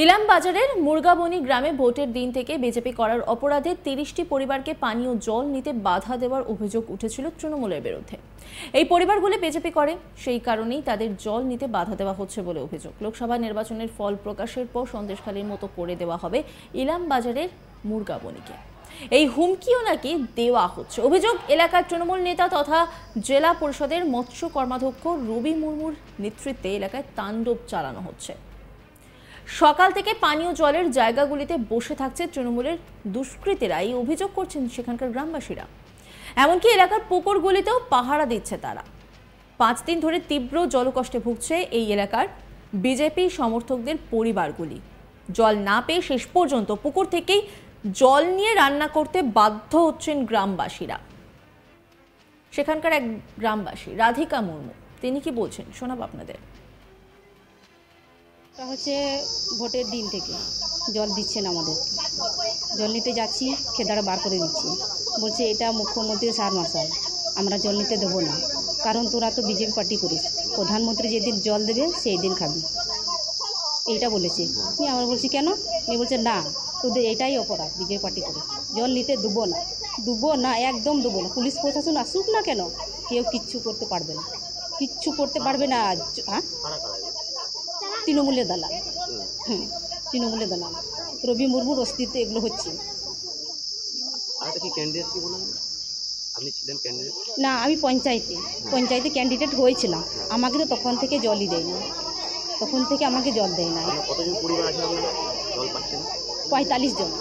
ইলাম বাজারের মুরগাবনি গ্রামে ভোটের দিন থেকে বিজেপি করার অপরাধে ৩০টি পরিবারকে পানীয় জল নিতে বাধা দেওয়ার অভিযোগ উঠেছিল তৃণমূলের বিরুদ্ধে। এই পরিবারগুলি বিজেপি করে, সেই কারণেই তাদের জল নিতে বাধা দেওয়া হচ্ছে বলে অভিযোগ। লোকসভা নির্বাচনের ফল প্রকাশের পর সন্দেশখালীর মতো করে দেওয়া হবে ইলাম বাজারের মুরগাবনিকে। এই হুমকিও নাকি দেওয়া হচ্ছে। অভিযোগ, এলাকার তৃণমূল নেতা তথা জেলা পরিষদের মৎস্য কর্মাধ্যক্ষ রবি মুর্মুর নেতৃত্বে এলাকায় তাণ্ডব চালানো হচ্ছে। সকাল থেকে পানীয় জলের জায়গাগুলিতে বসে থাকছে তৃণমূলের দুষ্কৃতীরা, এই অভিযোগ করছেন সেখানকার গ্রামবাসীরা। এমনকি এলাকার পুকুরগুলিতেও পাহারা দিচ্ছে তারা। 5 দিন ধরে তীব্র জলকষ্টে ভুগছে এই এলাকার বিজেপি সমর্থকদের পরিবারগুলি। জল না পেয়ে শেষ পর্যন্ত পুকুর থেকেই জল নিয়ে রান্না করতে বাধ্য হচ্ছেন গ্রামবাসীরা। সেখানকার এক গ্রামবাসী রাধিকা মুর্মু, তিনি কি বলছেন শোনাব আপনাদের। হচ্ছে ভোটের দিন থেকে জল দিচ্ছেন আমাদের, জল নিতে যাচ্ছি খেদারা বার করে দিচ্ছি, বলছে এটা মুখ্যমন্ত্রী সার মার্শাল, আমরা জল নিতে দেবো না, কারণ তোরা তো বিজেপি পার্টি করিস, প্রধানমন্ত্রী যেদিন জল দেবে সেই দিন খাবি, এইটা বলেছে। নিয়ে আমরা বলছি কেন, নিয়ে বলছে না তোদের এটাই অপরাধ, বিজেপি পার্টি করিস, জল নিতে দেবো না, একদম দেবো না, পুলিশ প্রশাসন আসুক না কেন, কেউ কিচ্ছু করতে পারবে না, কিচ্ছু করতে পারবে না। হ্যাঁ, তৃণমূলের দালাল, তৃণমূলের দালাল রবি মুর্মুর অস্তিত্বে এগুলো হচ্ছে। না, আমি পঞ্চায়েতে ক্যান্ডিডেট হয়েছিলাম, আমাকে তো তখন থেকে জলই দেয়নি, তখন থেকে আমাকে জল দেয় না। 45 জন।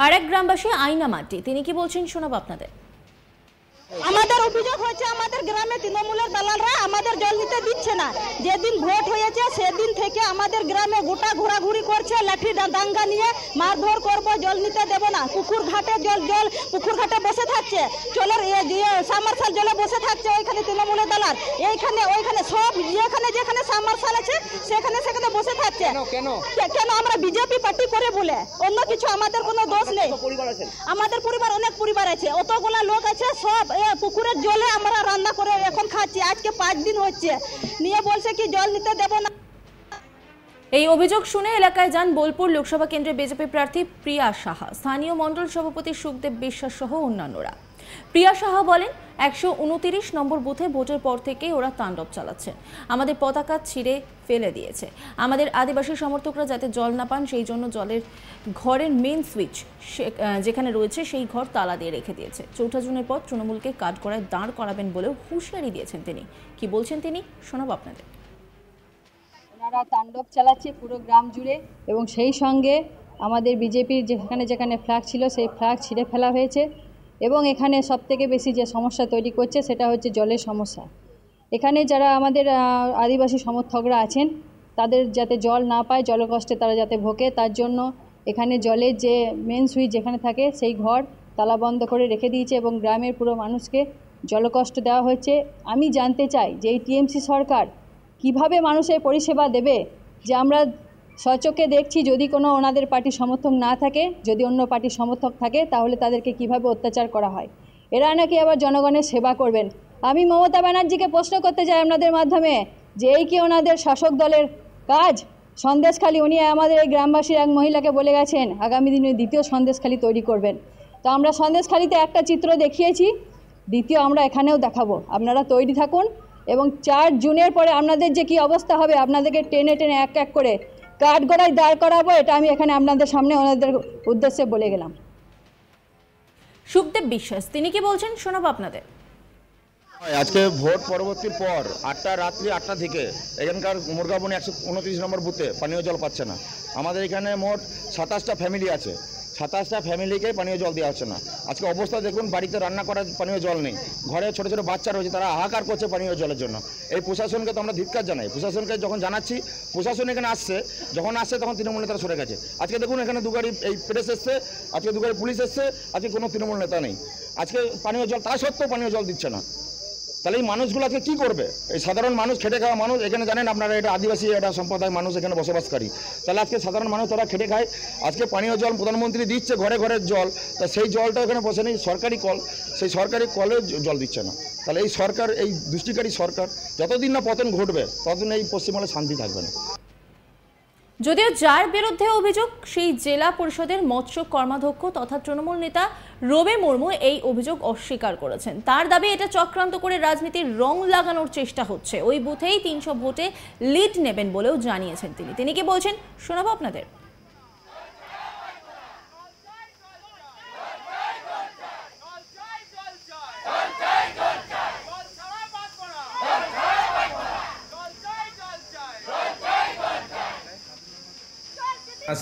আর এক গ্রামবাসী আইনা মাটি, তিনি কি বলছেন শোনাবো আপনাদের। আমাদের অভিযোগ হচ্ছে আমাদের গ্রামে তৃণমূলের দালালরা আমাদের জল নিতে দিচ্ছে না। যেদিন ভোট হয়েছে সেদিন থেকে আমাদের গ্রামে গোটা ঘোরাঘুরি করছে, লাঠি দাঙ্গা নিয়ে মারধর করবো, জল নিতে দেবো না। পুকুর ঘাটে পুকুর ঘাটে বসে থাকছে, জলের সাবমার্শাল জলে বসে থাকছে ওইখানে তৃণমূলের দালাল, এইখানে ওইখানে সব যেখানে সাবমার্শাল আছে সেখানে বসে থাকছে। কেন? আমরা বিজেপি পার্টি করে বলে, অন্য কিছু আমাদের কোনো দোষ নেই। আমাদের পরিবার অনেক পরিবার আছে, অতগুলা লোক আছে, সব পুকুরের জলে আমরা রান্না করে এখন খাচ্ছি। আজকে 5 দিন হচ্ছে, নিয়ে বলছে কি জল নিতে দেব না। এই অভিযোগ শুনে এলাকায় যান বোলপুর লোকসভা কেন্দ্রের বিজেপি প্রার্থী প্রিয়া সাহা, স্থানীয় মণ্ডল সভাপতি সুখদেব বিশ্বাস সহ অন্যান্যরা। প্রিয়া সাহা বলেন, 129 নম্বর বুথে ভোটের পর থেকেই ওরা তাণ্ডব চালাচ্ছে, আমাদের পতাকা ছিঁড়ে ফেলে দিয়েছে। আমাদের আদিবাসী সমর্থকরা যাতে জল না পান সেই জন্য জলের ঘরের মেন সুইচ যেখানে রয়েছে সেই ঘর তালা দিয়ে রেখে দিয়েছে। 4 জুনের পর তৃণমূলকে কাঠগড়ায় দাঁড় করাবেন বলেও হুঁশিয়ারি দিয়েছেন তিনি। কি বলছেন তিনি শোনাব আপনাদের। ওনারা তাণ্ডব চালাচ্ছে পুরো গ্রাম জুড়ে, এবং সেই সঙ্গে আমাদের বিজেপির যেখানে ফ্ল্যাগ ছিল সেই ফ্ল্যাগ ছিঁড়ে ফেলা হয়েছে। এবং এখানে সবথেকে বেশি যে সমস্যা তৈরি করছে সেটা হচ্ছে জলের সমস্যা। এখানে যারা আমাদের আদিবাসী সমর্থকরা আছেন তাদের যাতে জল না পায়, জলকষ্টে তারা যাতে ভোগে, তার জন্য এখানে জলের যে মেন সুইচ যেখানে থাকে সেই ঘর তালা বন্ধ করে রেখে দিয়েছে এবং গ্রামের পুরো মানুষকে জলকষ্ট দেওয়া হচ্ছে। আমি জানতে চাই যে এই টিএমসি সরকার কিভাবে মানুষের পরিষেবা দেবে, যে আমরা সচক্ষে দেখছি যদি কোনো ওনাদের পার্টির সমর্থক না থাকে, যদি অন্য পার্টির সমর্থক থাকে তাহলে তাদেরকে কিভাবে অত্যাচার করা হয়। এরা নাকি আবার জনগণের সেবা করবেন। আমি মমতা ব্যানার্জিকে প্রশ্ন করতে চাই আপনাদের মাধ্যমে, যে এই কি ওনাদের শাসক দলের কাজ? সন্দেশখালী, উনি আমাদের এই গ্রামবাসীর এক মহিলাকে বলে গেছেন আগামী দিনে দ্বিতীয় সন্দেশখালী তৈরি করবেন। তো আমরা সন্দেশখালীতে একটা চিত্র দেখিয়েছি, দ্বিতীয় আমরা এখানেও দেখাবো। আপনারা তৈরি থাকুন, এবং 4 জুনের পরে আপনাদের যে কি অবস্থা হবে, আপনাদেরকে টেনে এক এক করে কাঠগড়ায় দাঁড় করাবো, এটা আমি এখানে আপনাদের সামনে ওনাদের উদ্দেশ্যে বলে গেলাম। সুখদেব বিশ্বাস, তিনি কি বলছেন শোনাবো আপনাদের। আজকে ভোট পরবর্তীর পর রাত্রি 8টা থেকে এখানকার মুরগাবনি 129 নম্বর বুথে পানীয় জল পাচ্ছে না। আমাদের এখানে মোট 27টা ফ্যামিলি আছে, 27টা ফ্যামিলিকে পানীয় জল দেওয়া হচ্ছে না। আজকে অবস্থা দেখুন, বাড়িতে রান্না করার পানীয় জল নেই, ঘরে ছোট ছোট বাচ্চা রয়েছে, তারা হাহাকার করছে পানীয় জলের জন্য। এই প্রশাসনকে তো আমরা ধিক্কার জানাই। প্রশাসনকে যখন জানাচ্ছি, প্রশাসন এখানে যখন আসছে তখন তৃণমূল নেতারা সরে গেছে। আজকে দেখুন এখানে 2 গাড়ি এই প্রেস এসছে, আজকে 2 গাড়ি পুলিশ এসছে, আজকে কোনো তৃণমূল নেতা নেই। আজকে পানীয় জল তা সত্ত্বেও পানীয় জল দিচ্ছে না। তাহলে এই মানুষগুলো আজকে কী করবে? এই সাধারণ মানুষ, খেটে খাওয়া মানুষ, এখানে জানেন আপনারা এটা আদিবাসী একটা সম্প্রদায় মানুষ এখানে বসবাসকারী, তাহলে আজকে সাধারণ মানুষ তারা খেটে খায়। আজকে পানীয় জল প্রধানমন্ত্রী দিচ্ছে ঘরে ঘরে জল, তা সেই জলটা এখানে বসে নেই সরকারি কল, সেই সরকারি কলে জল দিচ্ছে না। তাহলে এই সরকার, এই দুষ্টিকারী সরকার যতদিন না পতন ঘটবে ততদিন এই পশ্চিমবঙ্গে শান্তি থাকবে না। যদিও যার বিরুদ্ধে অভিযোগ সেই জেলা পরিষদের মৎস্য কর্মাধ্যক্ষ তথা তৃণমূল নেতা রবি মুর্মু এই অভিযোগ অস্বীকার করেছেন। তার দাবি এটা চক্রান্ত করে রাজনীতির রং লাগানোর চেষ্টা হচ্ছে। ওই বুথেই 300 ভোটে লিড নেবেন বলেও জানিয়েছেন তিনি কি বলছেন শোনাবো আপনাদের।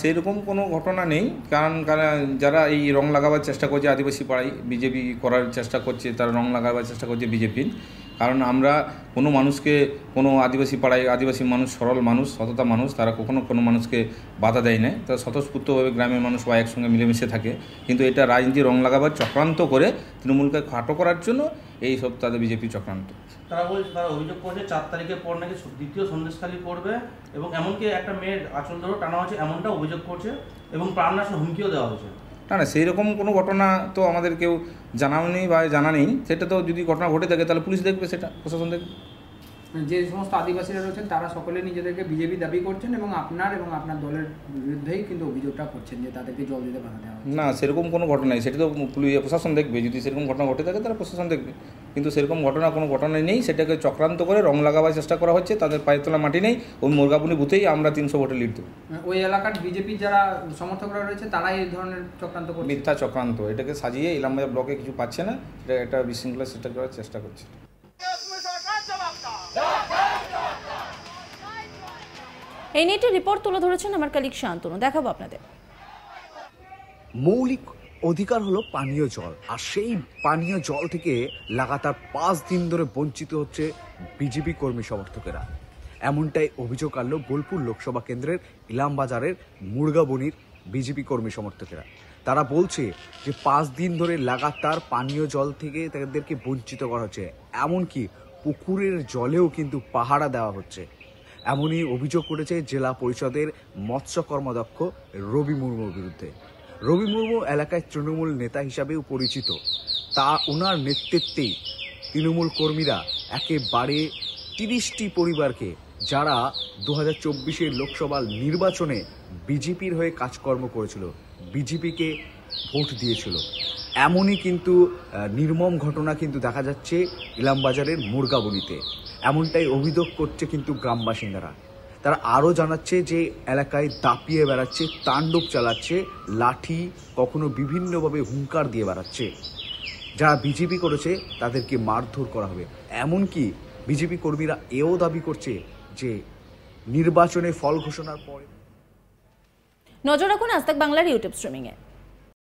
সেরকম কোনো ঘটনা নেই, কারণ যারা এই রং লাগাবার চেষ্টা করছে আদিবাসী পাড়ায়, বিজেপি করার চেষ্টা করছে, তারা রং লাগাবার চেষ্টা করছে বিজেপির। কারণ আমরা কোনো মানুষকে, কোনো আদিবাসী পাড়ায় আদিবাসী মানুষ সরল মানুষ, সততা মানুষ, তারা কখনো কোনো মানুষকে বাধা দেয় না, তারা স্বতঃস্ফূর্তভাবে গ্রামের মানুষ বা একসঙ্গে মিলেমিশে থাকে। কিন্তু এটা রাজনীতি রং লাগাবার চক্রান্ত করে তৃণমূলকে খাটো করার জন্য এই সব তাদের বিজেপি চক্রান্ত। তারা বলছে, তারা অভিযোগ করছে 4 তারিখের পর নাকি দ্বিতীয় সন্দেশখালী করবে এবং এমনকি একটা মেয়ের আঁচল ধরেও টানা হয়েছে এমনটা অভিযোগ করছে এবং প্রাণনাশের হুমকিও দেওয়া হয়েছে। না, সেই রকম কোনো ঘটনা তো আমাদের কেউ জানাও নেই বা জানা নেই। সেটা তো যদি ঘটনা ঘটে থাকে তাহলে পুলিশ দেখবে, সেটা প্রশাসন দেখবে। যে সমস্ত আদিবাসীরা রয়েছেন তারা সকলে নিজেদেরকে বিজেপি দাবি করছেন এবং আপনার দলের বিরুদ্ধেই কিন্তু অভিযোগটা করছেন যে তাদেরকে জল দিতে বাধা দেওয়া হচ্ছে। না, সেরকম কোনো ঘটনা নেই, সেটা তো প্রশাসন দেখবে। যদি সেরকম ঘটনা ঘটে থাকে তাহলে প্রশাসন দেখবে, কিন্তু সেরকম কোনো ঘটনা নেই। সেটাকে চক্রান্ত করে রং লাগাবার চেষ্টা করা হচ্ছে। তাদের পায়ে তোলা মাটি নেই। ওই মুরগাবনি বুথেই আমরা 300 ভোটে লিড দেবো। ওই এলাকার বিজেপি যারা সমর্থকরা রয়েছে তারাই এই ধরনের চক্রান্ত করছে, মিথ্যা চক্রান্ত। এটাকে সাজিয়ে ইলামবাজার ব্লকে কিছু পাচ্ছে না, এটা একটা বিশৃঙ্খলা সৃষ্টি করার চেষ্টা করছে। এই নিয়ে একটি রিপোর্ট তুলে ধরেছেন আমার কলিগ শান্তনু, দেখাবো আপনাদের। মৌলিক অধিকার হলো পানীয় জল, আর সেই পানীয় জল থেকে লাগাতার 5 দিন ধরে বঞ্চিত হচ্ছে বিজেপি কর্মী সমর্থকেরা। এমনটাই অভিযোগ আনল বোলপুর লোকসভা কেন্দ্রের ইলামবাজারের মুরগাবনির বিজেপি কর্মী সমর্থকেরা। তারা বলছে যে 5 দিন ধরে লাগাতার পানীয় জল থেকে তাদেরকে বঞ্চিত করা হচ্ছে, এমনকি পুকুরের জলেও কিন্তু পাহারা দেওয়া হচ্ছে। এমনই অভিযোগ করেছে জেলা পরিষদের মৎস্য কর্মাধ্যক্ষ রবি মুর্মুর বিরুদ্ধে। রবি মুর্মু এলাকায় তৃণমূল নেতা হিসাবেও পরিচিত। তা ওনার নেতৃত্বেই তৃণমূল কর্মীরা একেবারে 30টি পরিবারকে, যারা 2024 লোকসভা নির্বাচনে বিজেপির হয়ে কাজকর্ম করেছিল, বিজেপিকে ভোট দিয়েছিল, এমনই কিন্তু নির্মম ঘটনা কিন্তু দেখা যাচ্ছে ইলামবাজারের মুরগাবনিতে। এমনটাই অভিযোগ করছে কিন্তু গ্রামবাসিন্দারা। তারা আরও জানাচ্ছে যে এলাকায় দাপিয়ে বেড়াচ্ছে, তাণ্ডব চালাচ্ছে, লাঠি, কখনো বিভিন্নভাবে হুঙ্কার দিয়ে বেড়াচ্ছে। যারা বিজেপি করেছে তাদেরকে মারধর করা হবে। এমনকি বিজেপি কর্মীরা এও দাবি করছে যে নির্বাচনে ফল ঘোষণার পরে। নজর রাখুন আজ তাক বাংলার ইউটিউব স্ট্রিমিংয়ে।